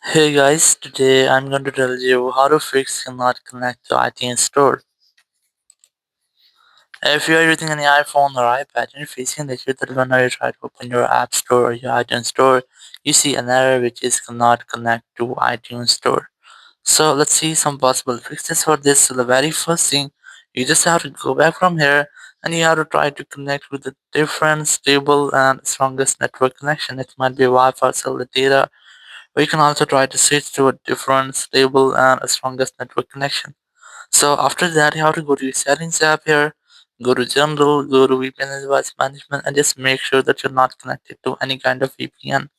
Hey guys, today I'm going to tell you how to fix cannot connect to iTunes Store. If you are using any iPhone or iPad and you're facing the issue that whenever you try to open your App Store or your iTunes Store, you see an error which is cannot connect to iTunes Store. So let's see some possible fixes for this. So the very first thing, you just have to go back from here and you have to try to connect with a different, stable and strongest network connection. It might be Wi-Fi, cellular data. We can also try to switch to a different, stable, and a strongest network connection. So after that, you have to go to your settings app here, go to general, go to VPN and device management, and just make sure that you're not connected to any kind of VPN.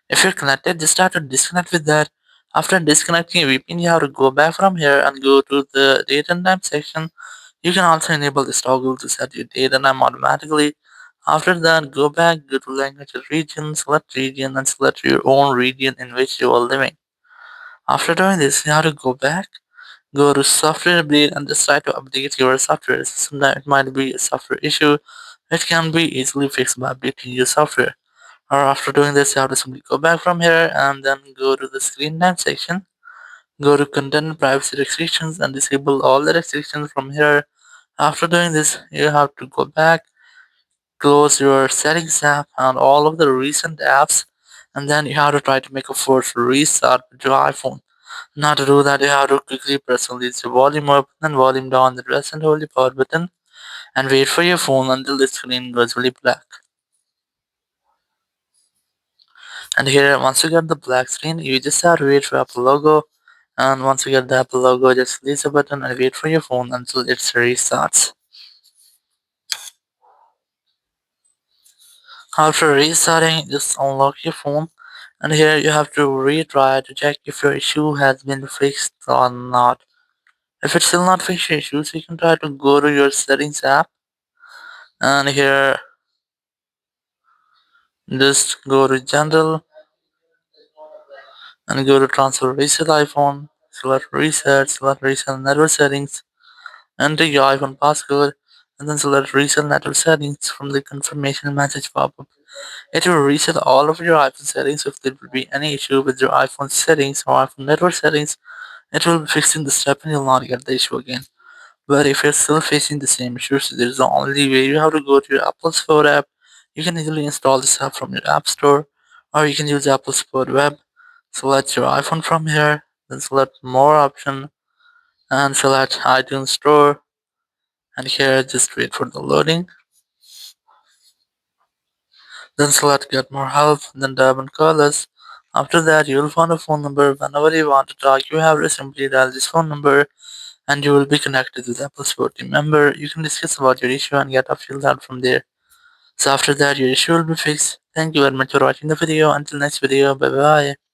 If you're connected, just have to disconnect with that. After disconnecting your VPN, you have to go back from here and go to the date and time section. You can also enable this toggle to set your date and time automatically. After that, go back, go to language and region, and select your own region in which you are living. After doing this, you have to go back, go to software update, and just try to update your software. Sometimes it might be a software issue, which can be easily fixed by updating your software. Or after doing this, you have to simply go back from here and then go to the screen time section. Go to content and privacy restrictions and disable all the restrictions from here. After doing this, you have to go back, close your settings app and all of the recent apps, and then you have to try to make a forced restart with your iPhone. Now to do that, you have to quickly press on the volume up and volume down, the press and hold the power button, and wait for your phone until the screen goes really black. And here, once you get the black screen, you just have to wait for Apple logo. And once you get the Apple logo, just release the button and wait for your phone until it restarts. After restarting, just unlock your phone. And here you have to retry to check if your issue has been fixed or not. If it's still not fixed your issue, so you can try to go to your settings app. And here, just go to general and go to transfer reset iPhone. Select reset network settings. Enter your iPhone passcode and then select reset network settings from the confirmation message pop-up. It will reset all of your iPhone settings. If there will be any issue with your iPhone settings or iPhone network settings, it will be fixing the step and you'll not get the issue again. But if you're still facing the same issues, there's the only way. You have to go to your Apple Store app. You can easily install this app from your App Store, or you can use Apple Store Web. Select your iPhone from here, then select More option, and select iTunes Store. And here, just wait for the loading. Then select Get More Help, then tap on Call Us. After that, you will find a phone number. Whenever you want to talk, you have to simply dial this phone number and you will be connected with Apple Support team member. You can discuss about your issue and get official help from there. So after that, your issue will be fixed. Thank you very much for watching the video. Until next video, bye bye.